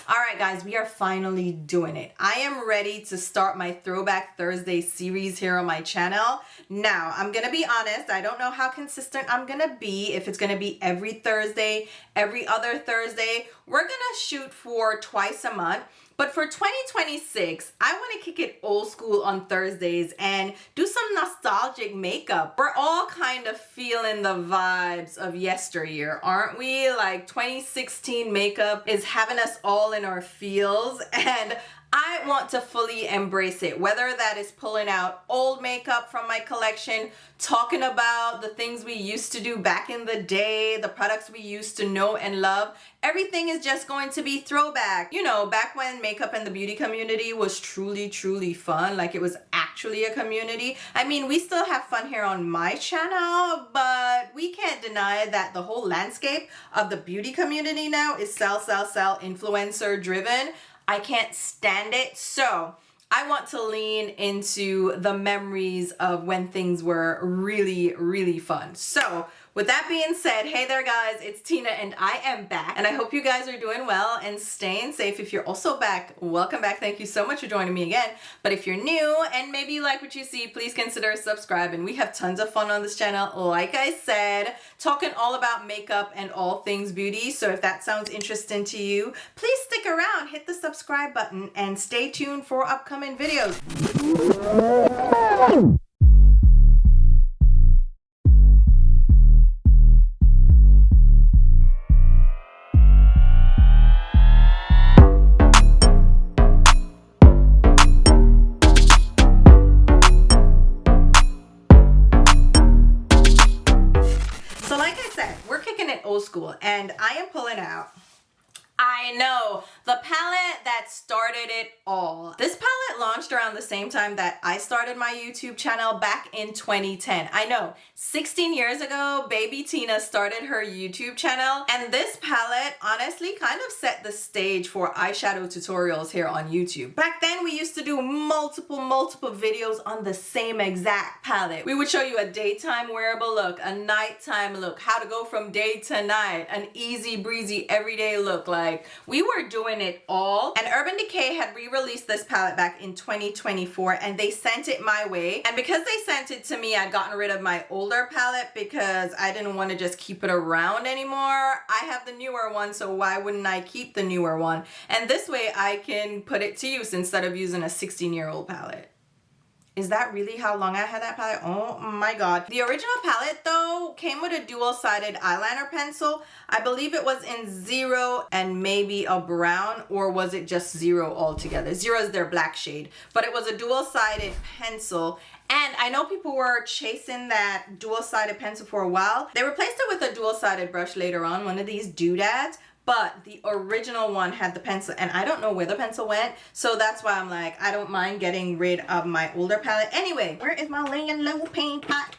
All right, guys, we are finally doing it. I am ready to start my Throwback Thursday series here on my channel. Now, I'm gonna be honest, I don't know how consistent I'm gonna be, if it's gonna be every Thursday, every other Thursday. We're gonna shoot for twice a month. But for 2026, I want to kick it old school on Thursdays and do some nostalgic makeup. We're all kind of feeling the vibes of yesteryear, aren't we? Like 2016 makeup is having us all in our feels, and I want to fully embrace it, whether that is pulling out old makeup from my collection, talking about the things we used to do back in the day, the products we used to know and love. Everything is just going to be throwback. You know, back when makeup and the beauty community was truly, truly fun, like it was actually a community. I mean, we still have fun here on my channel, but we can't deny that the whole landscape of the beauty community now is sell, influencer driven. I can't stand it. So I want to lean into the memories of when things were really, really fun. So with that being said, hey there guys, it's Tina and I am back, and I hope you guys are doing well and staying safe. If you're also back, welcome back. Thank you so much for joining me again. But if you're new and maybe you like what you see, please consider subscribing. We have tons of fun on this channel, like I said, talking all about makeup and all things beauty. So if that sounds interesting to you, please stick around, hit the subscribe button, and stay tuned for upcoming videos. Old school, and I am pulling out, I know, the palette that started it all. This palette launched around the same time that I started my YouTube channel back in 2010. I know, 16 years ago, baby Tina started her YouTube channel, and this palette honestly kind of set the stage for eyeshadow tutorials here on YouTube. Back then, we used to do multiple videos on the same exact palette. We would show you a daytime wearable look, a nighttime look, how to go from day to night, an easy breezy everyday look. Like, we were doing it all. And Urban Decay had re-released this palette back in 2024, and they sent it my way. And because they sent it to me, I'd gotten rid of my older palette because I didn't want to just keep it around anymore. I have the newer one, so why wouldn't I keep the newer one? And this way I can put it to use instead of using a 16-year-old palette. Is that really how long I had that palette? Oh my god. The original palette though came with a dual-sided eyeliner pencil. I believe it was in 0 and maybe a brown, or was it just 0 altogether? 0 is their black shade, but it was a dual-sided pencil. And I know people were chasing that dual-sided pencil for a while. They replaced it with a dual-sided brush later on, one of these doodads. But the original one had the pencil, and I don't know where the pencil went, so that's why I'm like, I don't mind getting rid of my older palette. Anyway, where is my laying low paint pot?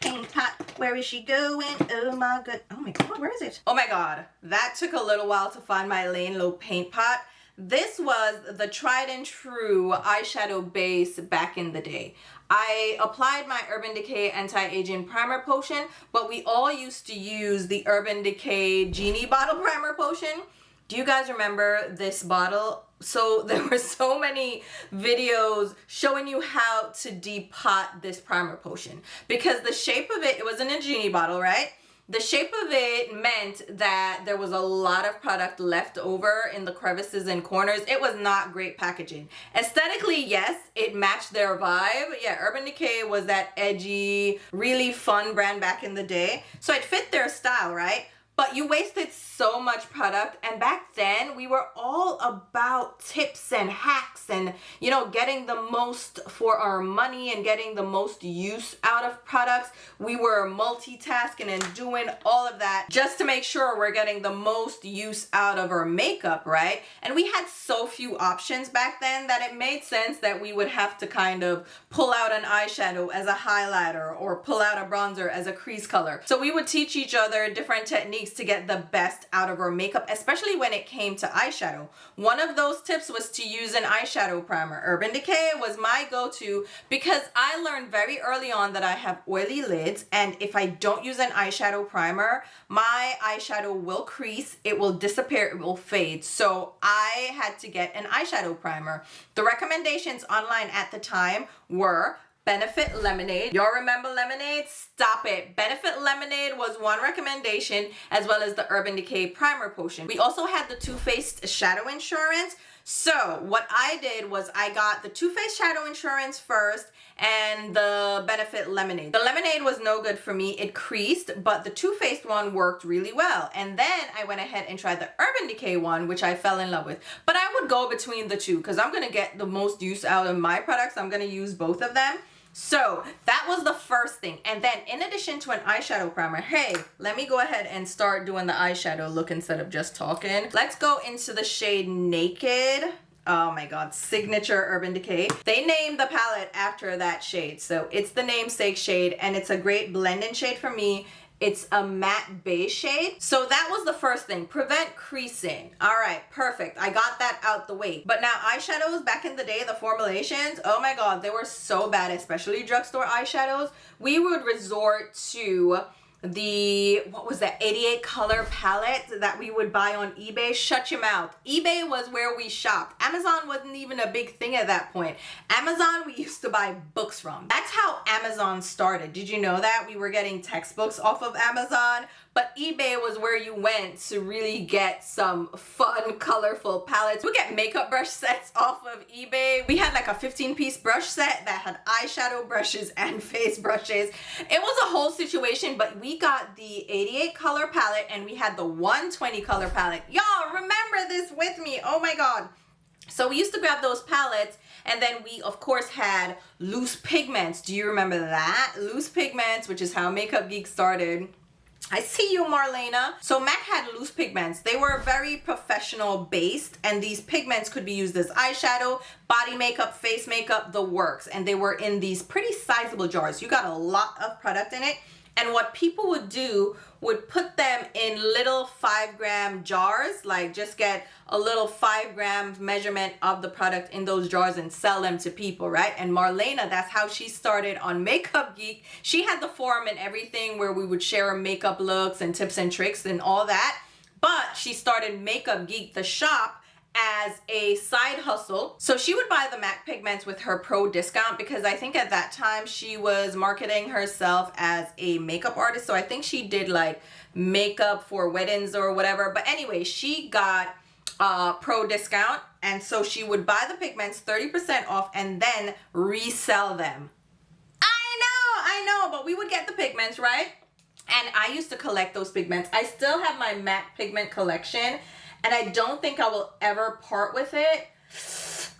Where is she going? Oh my god, where is it? Oh my god, that took a little while to find my laying low paint pot. This was the tried and true eyeshadow base back in the day. I applied my Urban Decay Anti-Aging Primer Potion, but we all used to use the Urban Decay Genie Bottle Primer Potion. Do you guys remember this bottle? So there were so many videos showing you how to depot this primer potion, because the shape of it wasn't a genie bottle, right? The shape of it meant that there was a lot of product left over in the crevices and corners. It was not great packaging. Aesthetically, yes, it matched their vibe. Yeah, Urban Decay was that edgy, really fun brand back in the day. So it fit their style, right? But you wasted so much product, and back then we were all about tips and hacks and, you know, getting the most for our money and getting the most use out of products. We were multitasking and doing all of that just to make sure we're getting the most use out of our makeup, right? And we had so few options back then that it made sense that we would have to kind of pull out an eyeshadow as a highlighter or pull out a bronzer as a crease color. So we would teach each other different techniques techniques to get the best out of our makeup, especially when it came to eyeshadow. One of those tips was to use an eyeshadow primer. Urban Decay was my go-to because I learned very early on that I have oily lids, and if I don't use an eyeshadow primer, my eyeshadow will crease, it will disappear, it will fade. So I had to get an eyeshadow primer. The recommendations online at the time were Benefit Lemonade. Y'all remember lemonade? Stop it. Benefit Lemonade was one recommendation, as well as the Urban Decay Primer Potion. We also had the Too Faced Shadow Insurance. So what I did was I got the Too Faced Shadow Insurance first and the Benefit Lemonade. The lemonade was no good for me. It creased, but the Too Faced one worked really well. And then I went ahead and tried the Urban Decay one, which I fell in love with. But I would go between the two because I'm gonna get the most use out of my products. I'm gonna use both of them. So that was the first thing. And then in addition to an eyeshadow primer, hey, let me go ahead and start doing the eyeshadow look instead of just talking. Let's go into the shade Naked. Oh my God, signature Urban Decay. They named the palette after that shade. So it's the namesake shade and it's a great blend-in shade for me. It's a matte beige shade. So that was the first thing, prevent creasing. All right, perfect. I got that out the way. But now eyeshadows, back in the day, the formulations, oh my God, they were so bad, especially drugstore eyeshadows. We would resort to the, what was that, 88 color palette that we would buy on eBay. Shut your mouth. eBay was where we shopped. Amazon wasn't even a big thing at that point. Amazon, we used to buy books from. That's how Amazon started. Did you know that? We were getting textbooks off of Amazon, but eBay was where you went to really get some fun, colorful palettes. We get makeup brush sets off of eBay. We had like a 15-piece brush set that had eyeshadow brushes and face brushes. It was a whole situation, but we got the 88 color palette and we had the 120 color palette. Y'all remember this with me. Oh my God. So we used to grab those palettes, and then we of course had loose pigments. Do you remember that? Loose pigments, which is how Makeup Geek started. I see you, Marlena. So MAC had loose pigments. They were very professional based, and these pigments could be used as eyeshadow, body makeup, face makeup, the works. And they were in these pretty sizable jars. You got a lot of product in it. And what people would do would put them in little 5-gram jars, like just get a little 5-gram measurement of the product in those jars and sell them to people, right? And Marlena, that's how she started on Makeup Geek. She had the forum and everything where we would share makeup looks and tips and tricks and all that. But she started Makeup Geek, the shop, as a side hustle. So she would buy the MAC pigments with her pro discount because I think at that time she was marketing herself as a makeup artist. So I think she did like makeup for weddings or whatever. But anyway, she got pro discount, and so she would buy the pigments 30% off and then resell them. I know, but we would get the pigments, right? And I used to collect those pigments. I still have my MAC pigment collection, and I don't think I will ever part with it.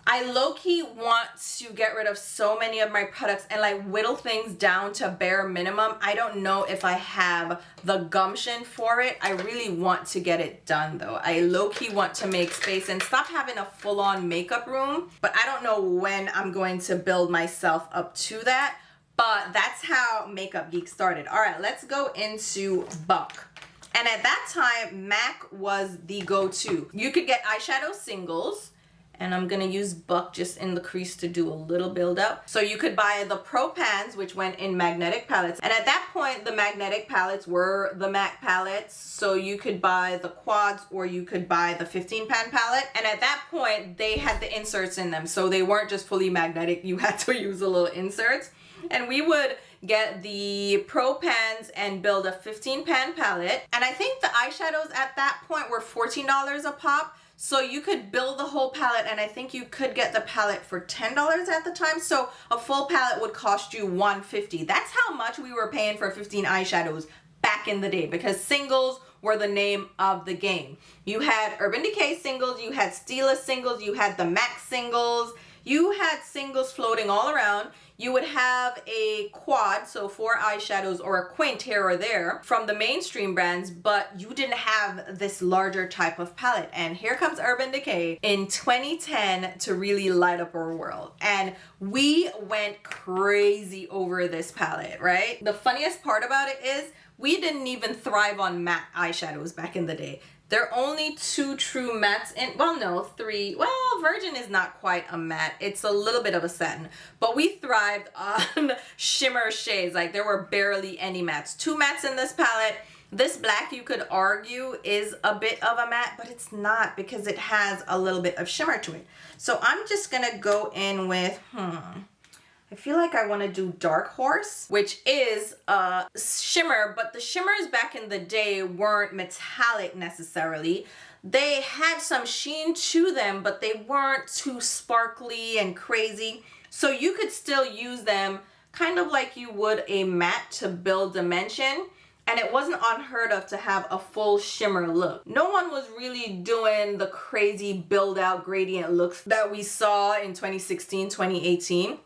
I low-key want to get rid of so many of my products and like whittle things down to bare minimum. I don't know if I have the gumption for it. I really want to get it done though. I low-key want to make space and stop having a full-on makeup room, but I don't know when I'm going to build myself up to that. But that's how Makeup Geek started. All right, let's go into Buck. And at that time, MAC was the go-to. You could get eyeshadow singles, and I'm gonna use Buck just in the crease to do a little build up. So you could buy the Pro Pans, which went in magnetic palettes. And at that point, the magnetic palettes were the MAC palettes. So you could buy the quads or you could buy the 15-pan palette. And at that point, they had the inserts in them. So they weren't just fully magnetic. You had to use a little inserts. And we would get the Pro Pans and build a 15-pan palette. And I think the eyeshadows at that point were $14 a pop. So you could build the whole palette, and I think you could get the palette for $10 at the time. So a full palette would cost you $150. That's how much we were paying for 15 eyeshadows back in the day, because singles were the name of the game. You had Urban Decay singles, you had Stila singles, you had the MAC singles, you had singles floating all around. You would have a quad, so 4 eyeshadows, or a quint here or there from the mainstream brands, but you didn't have this larger type of palette. And here comes Urban Decay in 2010 to really light up our world. And we went crazy over this palette, right? The funniest part about it is we didn't even thrive on matte eyeshadows back in the day. There are only 2 true mattes in, well, no, 3. Well, Virgin is not quite a matte. It's a little bit of a satin. But we thrived on shimmer shades. Like, there were barely any mattes. 2 mattes in this palette. This black, you could argue, is a bit of a matte, but it's not because it has a little bit of shimmer to it. So I'm just going to go in with, I feel like I want to do Dark Horse, which is a shimmer, but the shimmers back in the day weren't metallic necessarily. They had some sheen to them, but they weren't too sparkly and crazy. So you could still use them kind of like you would a matte to build dimension. And it wasn't unheard of to have a full shimmer look. No one was really doing the crazy build out gradient looks that we saw in 2016, 2018.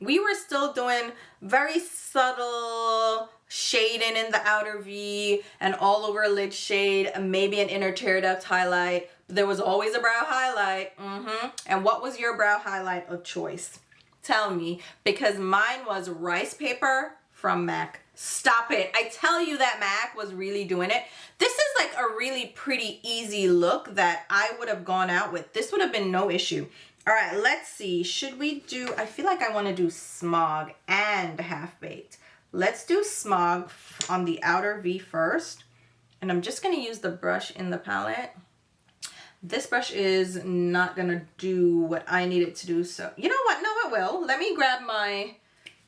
We were still doing very subtle shading in the outer V and all over lid shade, and maybe an inner tear duct highlight. But there was always a brow highlight. And what was your brow highlight of choice? Tell me, because mine was Rice Paper from MAC. Stop it. I tell you that MAC was really doing it. This is like a really pretty easy look that I would have gone out with. This would have been no issue. All right, let's see. Should we do, I feel like I want to do Smog and Half Baked. Let's do Smog on the outer V first. And I'm just going to use the brush in the palette. This brush is not going to do what I need it to do. So, you know what? No, it will. Let me grab my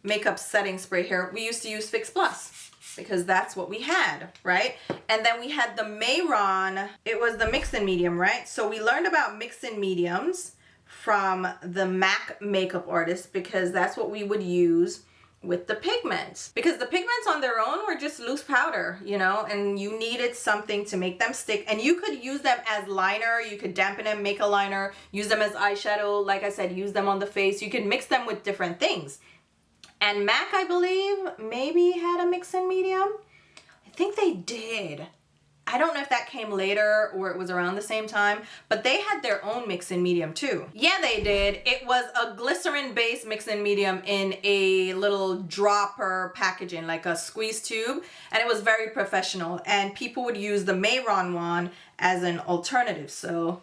makeup setting spray here. We used to use Fix Plus because that's what we had, right? And then we had the Mayron. It was the mix-in medium, right? So we learned about mix-in mediums from the MAC makeup artist because that's what we would use with the pigments, because the pigments on their own were just loose powder, you know, and you needed something to make them stick. And you could use them as liner, you could dampen them, make a liner, use them as eyeshadow, like I said, use them on the face. You could mix them with different things. And MAC, I believe, maybe had a mix-in medium. I think they did. I don't know if that came later or it was around the same time, but they had their own mix-in medium too. Yeah, they did. It was a glycerin-based mix-in medium in a little dropper packaging, like a squeeze tube, and it was very professional. And people would use the Mayron one as an alternative. So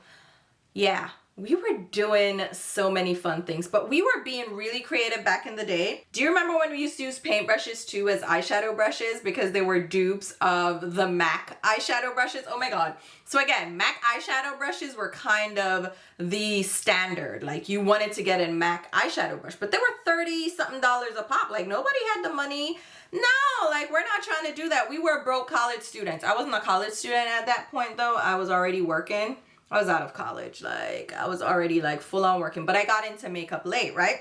yeah, we were doing so many fun things, but we were being really creative back in the day. Do you remember when we used to use paintbrushes too as eyeshadow brushes because they were dupes of the MAC eyeshadow brushes? Oh my God. So again, MAC eyeshadow brushes were kind of the standard. Like you wanted to get a MAC eyeshadow brush, but they were $30-something a pop. Like nobody had the money. No, like we're not trying to do that. We were broke college students. I wasn't a college student at that point though. I was already working. I was out of college, like I was already like full on working, but I got into makeup late, right?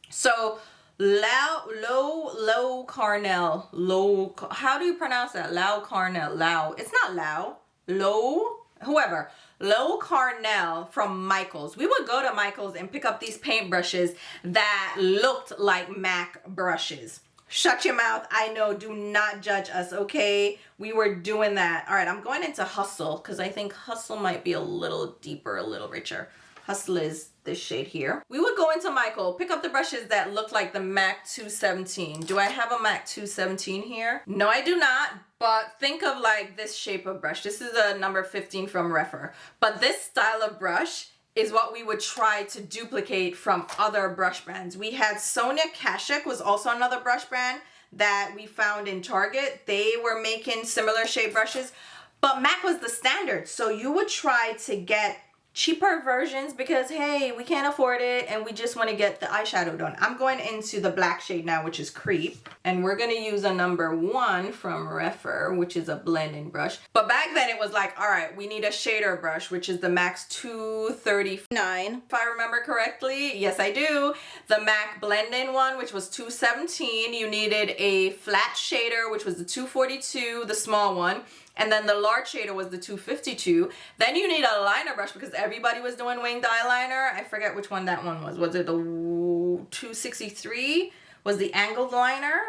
So low Carnell, how do you pronounce that? It's not Low Carnell from Michaels. We would go to Michaels and pick up these paintbrushes that looked like MAC brushes. Shut your mouth. I know. Do not judge us, okay? We were doing that. All right, I'm going into Hustle because I think Hustle might be a little deeper, a little richer. Hustle is this shade here. We would go into Michael, pick up the brushes that look like the MAC 217. Do I have a MAC 217 here? No, I do not. But think of like this shape of brush. This is a number 15 from Refer. But this style of brush is what we would try to duplicate from other brush brands. We had Sonia Kashuk was also another brush brand that we found in Target. They were making similar shape brushes, but MAC was the standard. So you would try to get cheaper versions because, hey, we can't afford it and we just want to get the eyeshadow done. I'm going into the black shade now, which is Creep. And we're going to use a number 1 from Refer, which is a blending brush. But back then it was like, all right, we need a shader brush, which is the MAC 239. If I remember correctly, yes, I do. The MAC blending one, which was 217. You needed a flat shader, which was the 242, the small one. And then the large shader was the 252. Then you need a liner brush because everybody was doing winged eyeliner. I forget which one that one was. Was it the 263? Was the angled liner?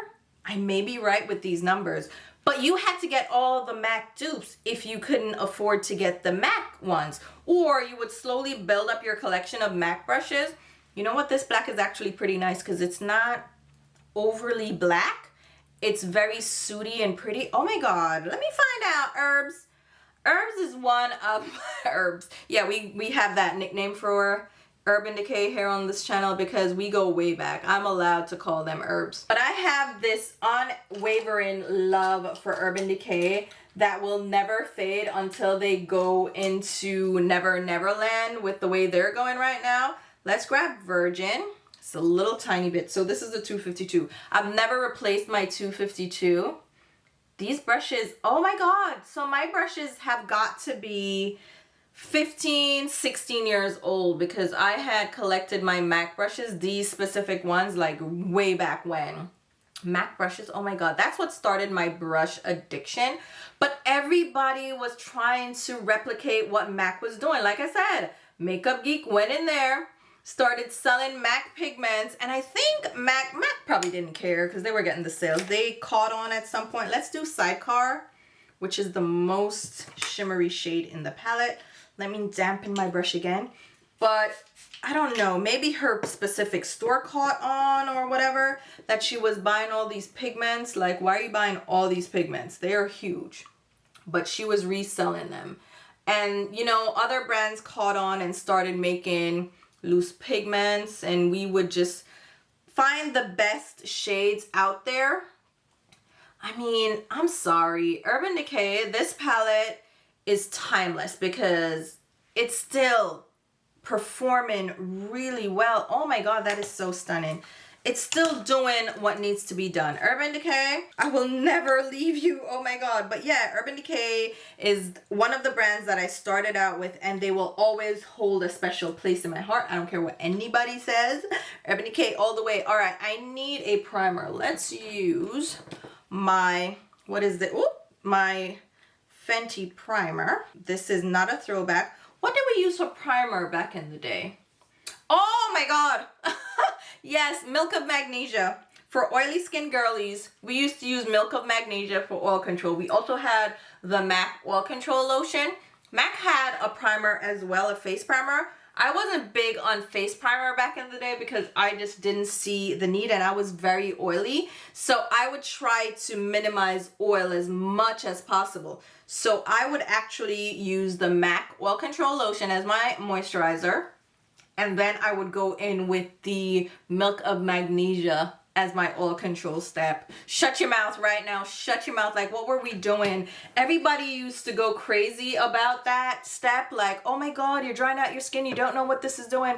I may be right with these numbers. But you had to get all the MAC dupes if you couldn't afford to get the MAC ones. Or you would slowly build up your collection of MAC brushes. You know what? This black is actually pretty nice because it's not overly black. It's very sooty and pretty. Oh my God, let me find out, Herbs. Herbs is one of Herbs. Yeah, we have that nickname for Urban Decay here on this channel because we go way back. I'm allowed to call them Herbs. But I have this unwavering love for Urban Decay that will never fade until they go into Never Neverland with the way they're going right now. Let's grab Virgin. It's a little tiny bit. So this is a 252. I've never replaced my 252. These brushes, oh my God. So my brushes have got to be 15, 16 years old because I had collected my MAC brushes, these specific ones, like way back when. MAC brushes, oh my God, that's what started my brush addiction. But everybody was trying to replicate what MAC was doing. Like I said, Makeup Geek went in there, started selling MAC pigments, and I think MAC probably didn't care because they were getting the sales. They caught on at some point. Let's do Sidecar, which is the most shimmery shade in the palette. Let me dampen my brush again. But I don't know, maybe her specific store caught on or whatever, that she was buying all these pigments. Like, why are you buying all these pigments? They are huge. But she was reselling them. And, you know, other brands caught on and started making loose pigments, and we would just find the best shades out there. I mean, I'm sorry, Urban Decay, this palette is timeless because it's still performing really well. Oh my God, that is so stunning. It's still doing what needs to be done. Urban Decay, I will never leave you. Oh my God. But yeah, Urban Decay is one of the brands that I started out with, and they will always hold a special place in my heart. I don't care what anybody says. Urban Decay all the way. All right, I need a primer. Let's use my, what is it? Ooh, my Fenty primer. This is not a throwback. What did we use for primer back in the day? Oh my God. Yes, Milk of Magnesia. For oily skin girlies, we used to use Milk of Magnesia for oil control. We also had the MAC oil control lotion. MAC had a primer as well, a face primer. I wasn't big on face primer back in the day because I just didn't see the need, and I was very oily. So I would try to minimize oil as much as possible. So I would actually use the MAC oil control lotion as my moisturizer. And then I would go in with the Milk of Magnesia as my oil control step. Shut your mouth right now. Shut your mouth. Like, what were we doing? Everybody used to go crazy about that step. Like, oh my God, you're drying out your skin. You don't know what this is doing.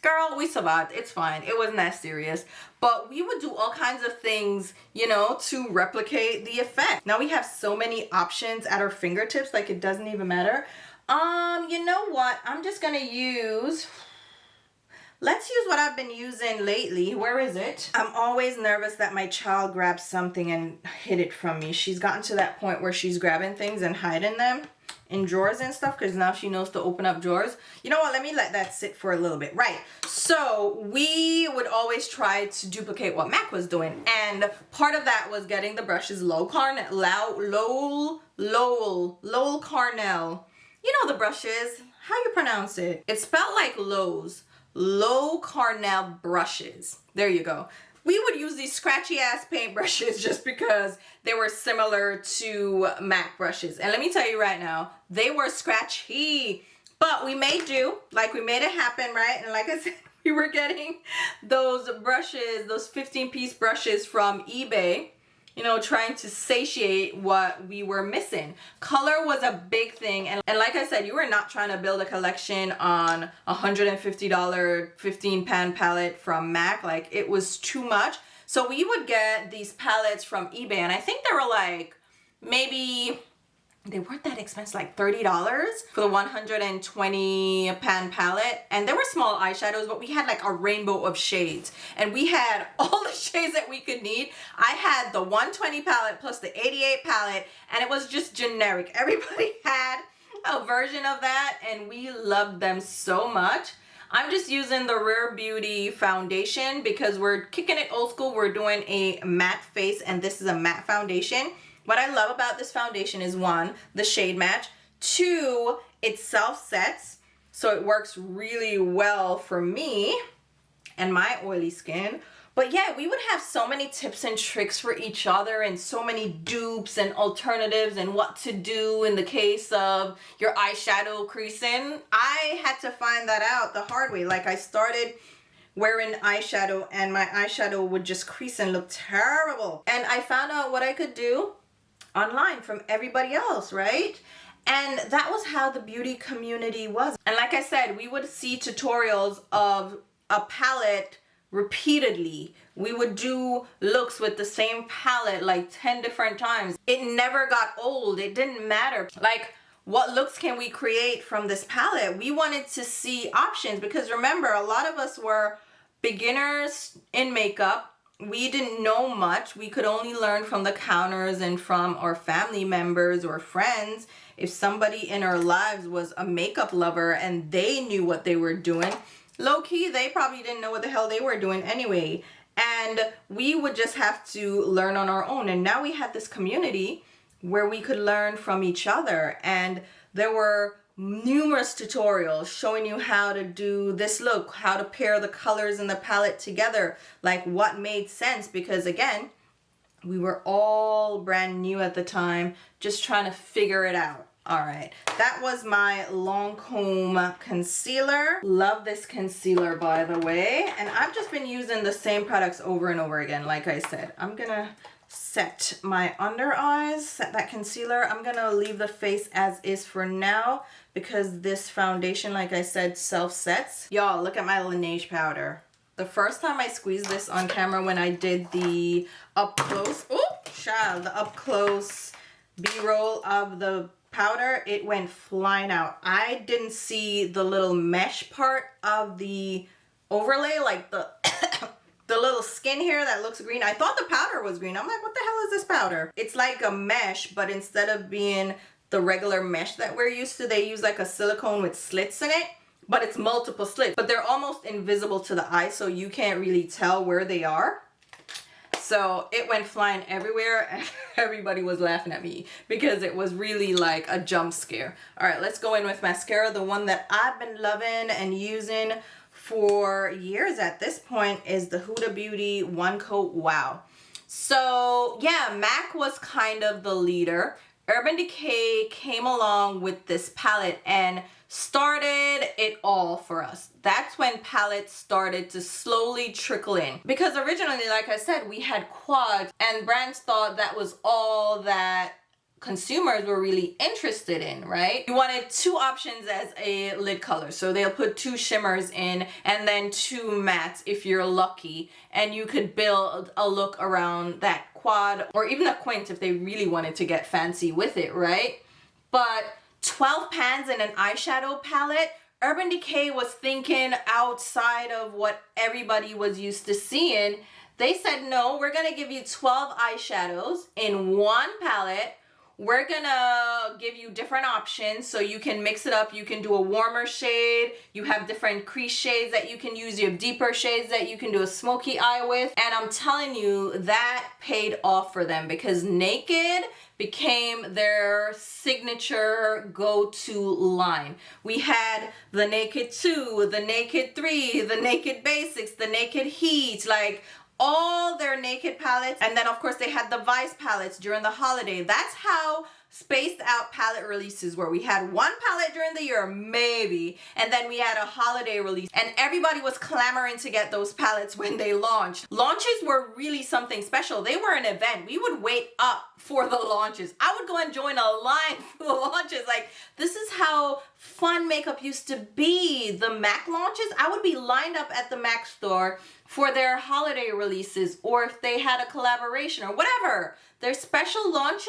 Girl, we survived. It's fine. It wasn't that serious. But we would do all kinds of things, you know, to replicate the effect. Now we have so many options at our fingertips. Like, it doesn't even matter. You know what? I'm just going to use... Let's use what I've been using lately. Where is it? I'm always nervous that my child grabs something and hid it from me. She's gotten to that point where she's grabbing things and hiding them in drawers and stuff because now she knows to open up drawers. You know what? Let me let that sit for a little bit. Right. So we would always try to duplicate what MAC was doing. And part of that was getting the brushes Lowell Carnell. You know the brushes. How you pronounce it? It's spelled like Lowe's. Low Carnell brushes. There you go. We would use these scratchy ass paint brushes just because they were similar to MAC brushes. And let me tell you right now, they were scratchy, but we made do. Like, we made it happen, right? And like I said, we were getting those brushes, those 15-piece brushes from eBay, you know, trying to satiate what we were missing. Color was a big thing. And like I said, you were not trying to build a collection on a $150 15-pan palette from MAC. Like, it was too much. So we would get these palettes from eBay, and I think they were like, maybe, they weren't that expensive, like $30 for the 120 pan palette. And there were small eyeshadows, but we had like a rainbow of shades. And we had all the shades that we could need. I had the 120 palette plus the 88 palette, and it was just generic. Everybody had a version of that, and we loved them so much. I'm just using the Rare Beauty foundation because we're kicking it old school. We're doing a matte face, and this is a matte foundation. What I love about this foundation is, one, the shade match. Two, it self-sets, so it works really well for me and my oily skin. But yeah, we would have so many tips and tricks for each other and so many dupes and alternatives and what to do in the case of your eyeshadow creasing. I had to find that out the hard way. Like, I started wearing eyeshadow and my eyeshadow would just crease and look terrible. And I found out what I could do online from everybody else, right? And that was how the beauty community was. And like I said, we would see tutorials of a palette repeatedly. We would do looks with the same palette like 10 different times. It never got old. It didn't matter. Like, what looks can we create from this palette? We wanted to see options because remember, a lot of us were beginners in makeup. We didn't know much. We could only learn from the counters and from our family members or friends. If somebody in our lives was a makeup lover and they knew what they were doing, low-key, they probably didn't know what the hell they were doing anyway. And we would just have to learn on our own. And now we had this community where we could learn from each other. And there were numerous tutorials showing you how to do this look, how to pair the colors in the palette together, like what made sense. Because again, we were all brand new at the time, just trying to figure it out. All right, that was my Lancome concealer. Love this concealer, by the way. And I've just been using the same products over and over again. Like I said, I'm gonna set my under eyes, set that concealer. I'm gonna leave the face as is for now because this foundation, like I said, self-sets. Y'all, look at my Laneige powder. The first time I squeezed this on camera when I did the up close, the up close B-roll of the powder, it went flying out. I didn't see the little mesh part of the overlay, like the the little skin here that looks green. I thought the powder was green. I'm like, what the hell is this powder? It's like a mesh, but instead of being the regular mesh that we're used to, they use like a silicone with slits in it, but it's multiple slits, but they're almost invisible to the eye, so you can't really tell where they are. So it went flying everywhere and everybody was laughing at me because it was really like a jump scare. All right, let's go in with mascara. The one that I've been loving and using for years at this point is the Huda Beauty One Coat Wow. So yeah, MAC was kind of the leader. Urban Decay came along with this palette and started it all for us. That's when palettes started to slowly trickle in. Because originally, like I said, we had quads and brands thought that was all that consumers were really interested in, right? You wanted two options as a lid color. So they'll put two shimmers in and then two mattes if you're lucky. And you could build a look around that quad or even a quint if they really wanted to get fancy with it, right? But 12 pans in an eyeshadow palette, Urban Decay was thinking outside of what everybody was used to seeing. They said, no, we're gonna give you 12 eyeshadows in one palette. We're gonna give you different options so you can mix it up. You can do a warmer shade. You have different crease shades that you can use. You have deeper shades that you can do a smoky eye with. And I'm telling you, that paid off for them because Naked became their signature go-to line. We had the Naked 2, the Naked 3, the Naked Basics, the Naked Heat, like all their Naked palettes. And then of course they had the Vice palettes during the holiday. That's how spaced out palette releases were. We had one palette during the year, maybe, and then we had a holiday release. And everybody was clamoring to get those palettes when they launched. Launches were really something special. They were an event. We would wait up for the launches. I would go and join a line for the launches. Like, this is how fun makeup used to be. The MAC launches, I would be lined up at the MAC store for their holiday releases, or if they had a collaboration or whatever. Their special launches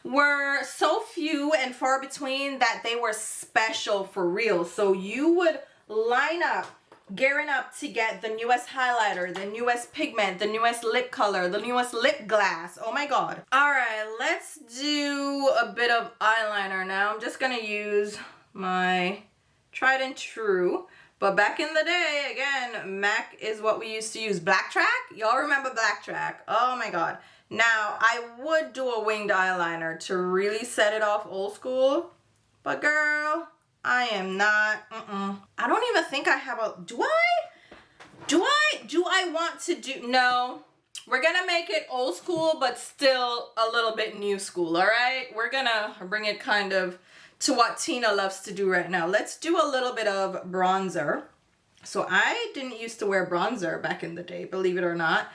were so few and far between that they were special for real. So you would line up, gearing up to get the newest highlighter, the newest pigment, the newest lip color, the newest lip gloss. Oh my God. All right, let's do a bit of eyeliner now. I'm just gonna use my tried and true. But back in the day, again, MAC is what we used to use. Black Track? Y'all remember Black Track? Oh my God. Now, I would do a winged eyeliner to really set it off old school. But girl, I am not, I don't even think I have a, do I do I want to do, no, we're gonna make it old school, but still a little bit new school, all right? We're gonna bring it kind of to what Tina loves to do right now. Let's do a little bit of bronzer. So I didn't used to wear bronzer back in the day, believe it or not.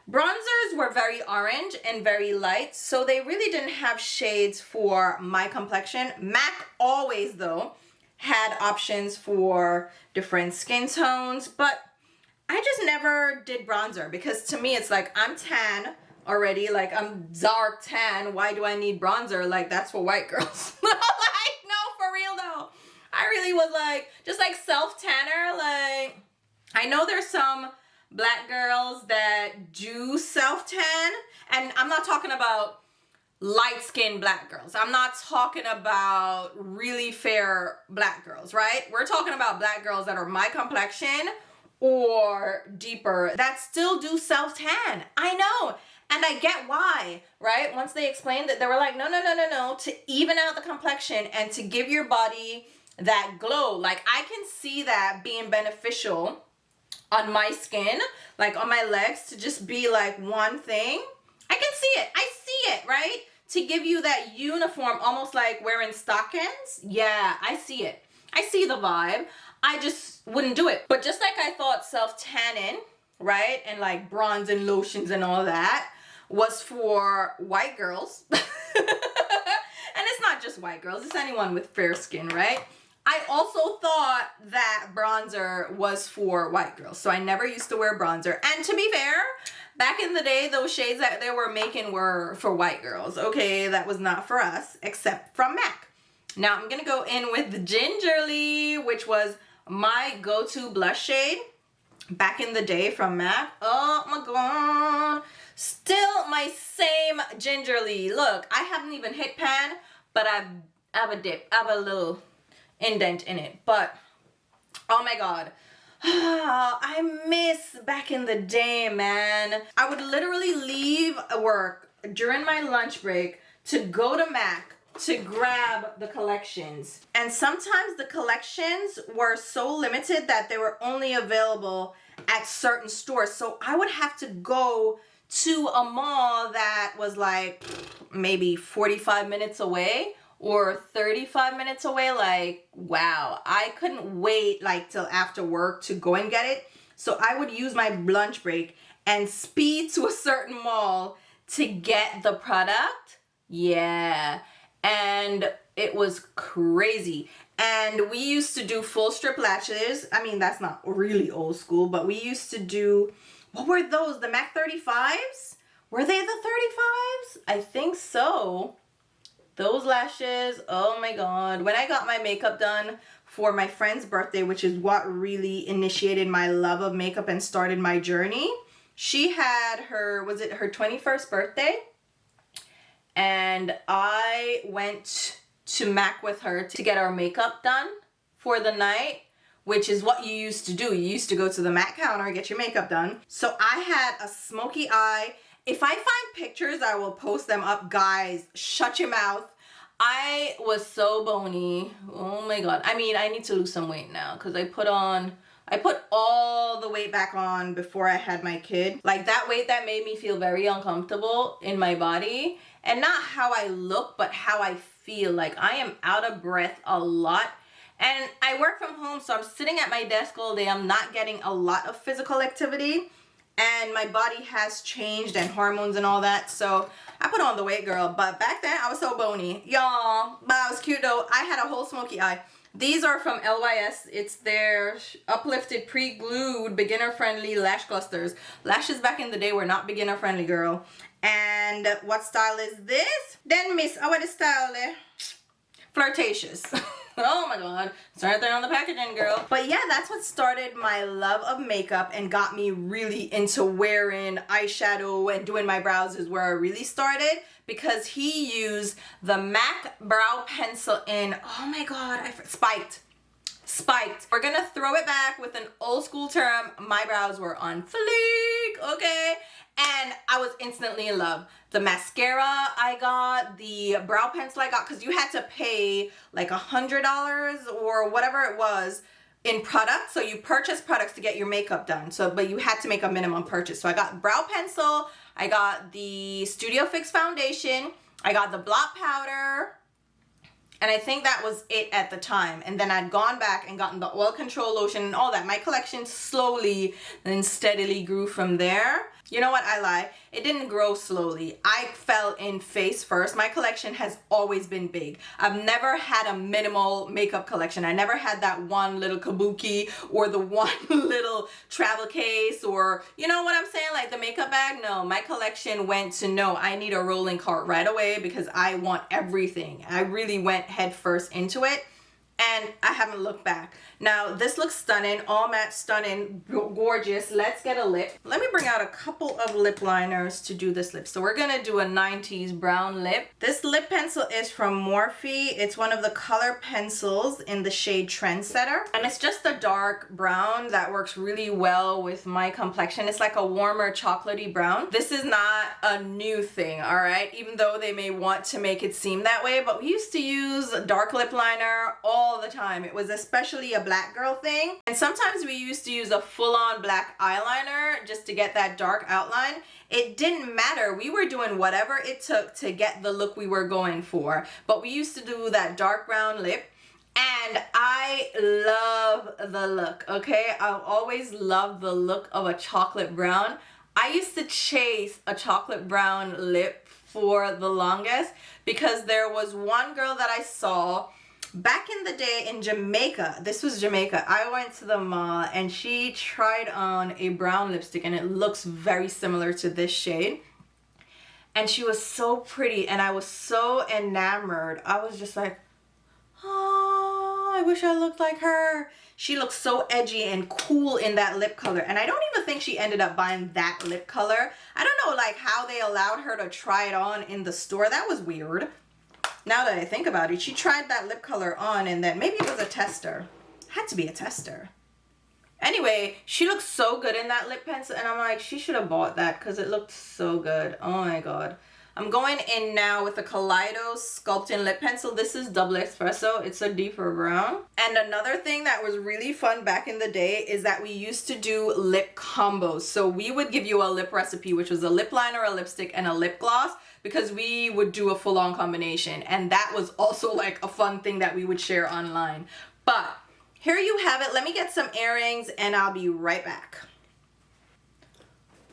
Bronzers were very orange and very light, so they really didn't have shades for my complexion. MAC always, though, had options for different skin tones, but I just never did bronzer because to me it's like I'm tan already, like I'm dark tan. Why do I need bronzer? Like that's for white girls. Like no, for real though. I really was like just like self tanner. Like I know there's some black girls that do self tan, and I'm not talking about light skinned black girls. I'm not talking about really fair black girls, right? We're talking about black girls that are my complexion or deeper that still do self tan. I know. And I get why, right? Once they explained it, they were like, no, to even out the complexion and to give your body that glow. Like I can see that being beneficial on my skin, like on my legs, to just be like one thing. I can see it. I see it, right? To give you that uniform, almost like wearing stockings. Yeah, I see it. I see the vibe. I just wouldn't do it. But just like I thought self-tanning, right? And like bronze and lotions and all that was for white girls. And it's not just white girls, it's anyone with fair skin, right? I also thought that bronzer was for white girls. So I never used to wear bronzer. And to be fair, back in the day, those shades that they were making were for white girls. Okay, that was not for us, except from MAC. Now I'm gonna go in with the Gingerly, which was my go-to blush shade back in the day from MAC. Oh my god. Still my same Gingerly. Look, I haven't even hit pan, but I have a dip. I have a little indent in it. But, oh my god. I miss back in the day, man. I would literally leave work during my lunch break to go to MAC to grab the collections. And sometimes the collections were so limited that they were only available at certain stores. So I would have to go to a mall that was like maybe 45 minutes away or 35 minutes away. Like, wow, I couldn't wait like till after work to go and get it. So I would use my lunch break and speed to a certain mall to get the product. Yeah. And it was crazy. And we used to do full strip lashes. I mean, that's not really old school, but we used to do, what were those? The MAC 35s? Were they the 35s? I think so. Those lashes, oh my god. When I got my makeup done for my friend's birthday, which is what really initiated my love of makeup and started my journey, she had her, was it her 21st birthday? And I went to MAC with her to get our makeup done for the night, which is what you used to do. You used to go to the MAC counter and get your makeup done. So I had a smoky eye. If I find pictures, I will post them up. Guys, shut your mouth. I was so bony. Oh my god. I mean, I need to lose some weight now because I put all the weight back on before I had my kid. Like that weight that made me feel very uncomfortable in my body. And not how I look, but how I feel. Like I am out of breath a lot. And I work from home, so I'm sitting at my desk all day. I'm not getting a lot of physical activity. And my body has changed and hormones and all that. So I put on the weight, girl. But back then, I was so bony. Y'all, but I was cute though. I had a whole smoky eye. These are from LYS. It's their uplifted, pre-glued, beginner-friendly lash clusters. Lashes back in the day were not beginner-friendly, girl. And what style is this? Then miss, what is style there? Flirtatious. Oh my god. It's right there on the packaging, girl. But yeah, that's what started my love of makeup and got me really into wearing eyeshadow and doing my brows is where I really started, because he used the MAC brow pencil in, oh my god, spiked. We're gonna throw it back with an old school term. My brows were on fleek, okay? And I was instantly in love. The mascara I got, the brow pencil I got, because you had to pay like $100 or whatever it was in products. So you purchase products to get your makeup done. So, but you had to make a minimum purchase. So I got brow pencil, I got the Studio Fix foundation, I got the blot powder, and I think that was it at the time. And then I'd gone back and gotten the oil control lotion and all that. My collection slowly and steadily grew from there. You know what? I lie. It didn't grow slowly. I fell in face first. My collection has always been big. I've never had a minimal makeup collection. I never had that one little kabuki or the one little travel case, or you know what I'm saying? Like the makeup bag. No, my collection went to no, I need a rolling cart right away because I want everything. I really went head first into it. And I haven't looked back. Now, this looks stunning, all matte, stunning, gorgeous. Let's get a lip. Let me bring out a couple of lip liners to do this lip. So we're gonna do a 90s brown lip. This lip pencil is from Morphe. It's one of the color pencils in the shade Trendsetter. And it's just a dark brown that works really well with my complexion. It's like a warmer chocolatey brown. This is not a new thing, all right? Even though they may want to make it seem that way, but we used to use dark lip liner all the time. It was especially a black girl thing, and sometimes we used to use a full-on black eyeliner just to get that dark outline. It didn't matter. We were doing whatever it took to get the look we were going for, but we used to do that dark brown lip, and I love the look. Okay, I've always loved the look of a chocolate brown. I used to chase a chocolate brown lip for the longest because there was one girl that I saw back in the day in Jamaica. This was Jamaica. I went to the mall and she tried on a brown lipstick and it looks very similar to this shade. And she was so pretty and I was so enamored. I was just like, oh, I wish I looked like her. She looks so edgy and cool in that lip color. And I don't even think she ended up buying that lip color. I don't know like how they allowed her to try it on in the store. That was weird. Now that I think about it, she tried that lip color on and then maybe it was a tester. Had to be a tester. Anyway, she looks so good in that lip pencil and I'm like, she should have bought that because it looked so good. Oh my god. I'm going in now with a Kaleido Sculpting Lip Pencil. This is double espresso. It's a deeper brown. And another thing that was really fun back in the day is that we used to do lip combos. So we would give you a lip recipe, which was a lip liner, a lipstick, and a lip gloss, because we would do a full-on combination. And that was also like a fun thing that we would share online. But here you have it. Let me get some earrings and I'll be right back.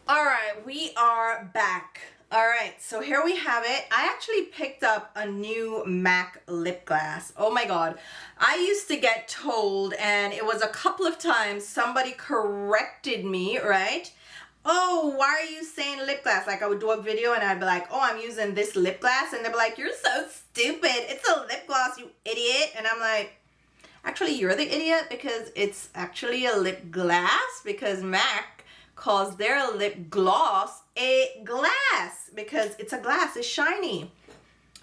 All right, we are back. All right, so here we have it. I actually picked up a new MAC lip glass. Oh my god. I used to get told, and it was a couple of times, somebody corrected me, right? Oh, why are you saying lip glass? Like I would do a video and I'd be like, oh, I'm using this lip glass. And they'd be like, you're so stupid. It's a lip gloss, you idiot. And I'm like, actually, you're the idiot because it's actually a lip glass, because MAC calls their lip gloss a glass because it's a glass, it's shiny.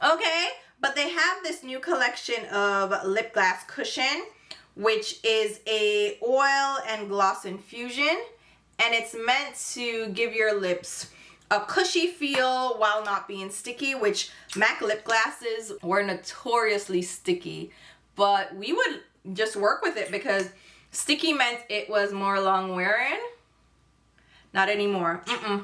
Okay, but they have this new collection of lip glass cushion, which is a oil and gloss infusion, and it's meant to give your lips a cushy feel while not being sticky, which MAC lip glasses were notoriously sticky, but we would just work with it because sticky meant it was more long wearing. Not anymore.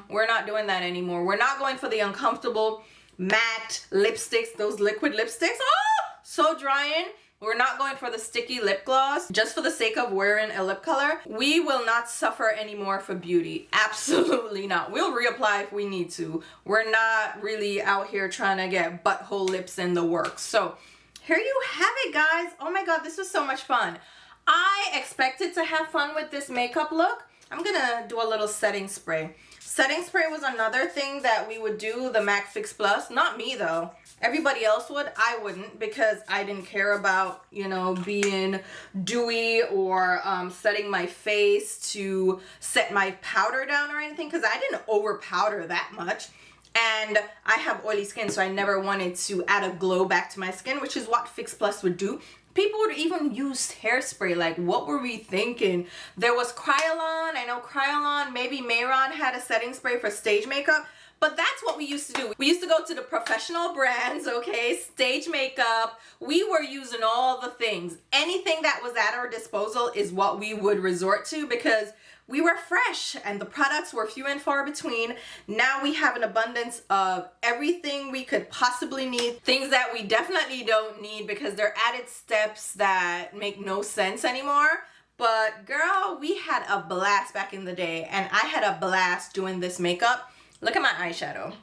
We're not doing that anymore. We're not going for the uncomfortable matte lipsticks, those liquid lipsticks. Oh, so drying. We're not going for the sticky lip gloss just for the sake of wearing a lip color. We will not suffer anymore for beauty. Absolutely not. We'll reapply if we need to. We're not really out here trying to get butthole lips in the works. So here you have it, guys. Oh my god, this was so much fun. I expected to have fun with this makeup look. I'm gonna do a little setting spray. Setting spray was another thing that we would do, the MAC Fix Plus. Not me though. Everybody else would. I wouldn't, because I didn't care about, you know, being dewy or setting my face to set my powder down or anything, because I didn't over powder that much. And I have oily skin, so I never wanted to add a glow back to my skin, which is what Fix Plus would do. People would even use hairspray. Like, what were we thinking? There was Kryolan. I know Kryolan, maybe Mayron had a setting spray for stage makeup, But that's what we used to do. We used to go to the professional brands, okay, stage makeup. We were using all the things. Anything that was at our disposal is what we would resort to because we were fresh and the products were few and far between. Now we have an abundance of everything we could possibly need. Things that we definitely don't need because they're added steps that make no sense anymore. But girl, we had a blast back in the day and I had a blast doing this makeup. Look at my eyeshadow.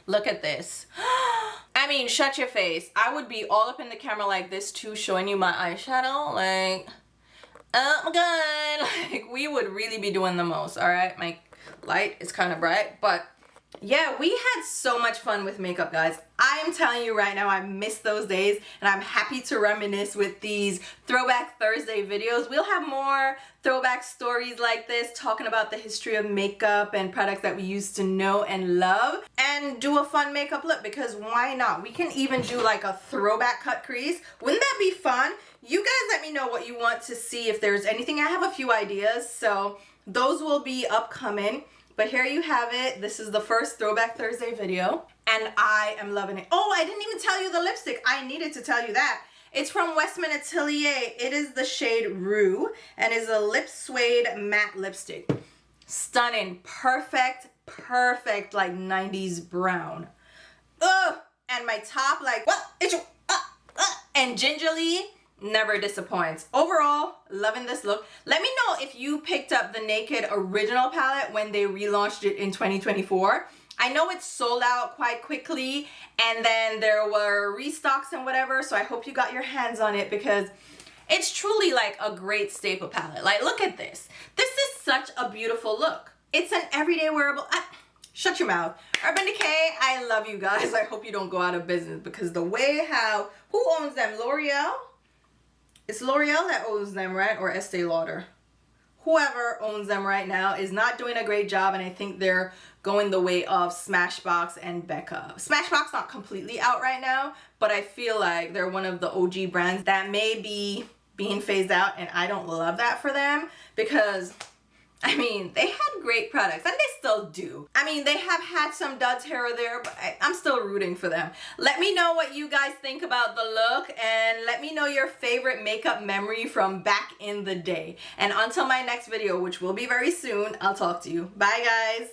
Look at this. I mean, shut your face. I would be all up in the camera like this too, showing you my eyeshadow. Like, oh my god, like we would really be doing the most. All right, my light is kind of bright, but yeah, we had so much fun with makeup, guys. I am telling you right now, I miss those days and I'm happy to reminisce with these Throwback Thursday videos. We'll have more throwback stories like this, talking about the history of makeup and products that we used to know and love, and do a fun makeup look because why not? We can even do like a throwback cut crease. Wouldn't that be fun? You guys let me know what you want to see, if there's anything. I have a few ideas, so those will be upcoming. But here you have it. This is the first Throwback Thursday video and I am loving it. Oh, I didn't even tell you the lipstick. I needed to tell you that. It's from Westman Atelier. It is the shade Rue and is a lip suede matte lipstick. Stunning, perfect like 90s brown. Ugh, and my top like, what? And gingerly, never disappoints. Overall, loving this look. Let me know if you picked up the Naked original palette when they relaunched it in 2024. I know it sold out quite quickly and then there were restocks and whatever, so I hope you got your hands on it because it's truly like a great staple palette. Like, look at this. This is such a beautiful look. It's an everyday wearable. Shut your mouth. Urban Decay, I love you guys. I hope you don't go out of business because the way how, who owns them? L'Oreal? It's L'Oreal that owns them, right? Or Estee Lauder. Whoever owns them right now is not doing a great job, and I think they're going the way of Smashbox and Becca. Smashbox not completely out right now, but I feel like they're one of the OG brands that may be being phased out, and I don't love that for them because, I mean, they had great products and they still do. I mean, they have had some duds here or there, but I'm still rooting for them. Let me know what you guys think about the look and let me know your favorite makeup memory from back in the day. And until my next video, which will be very soon, I'll talk to you. Bye, guys.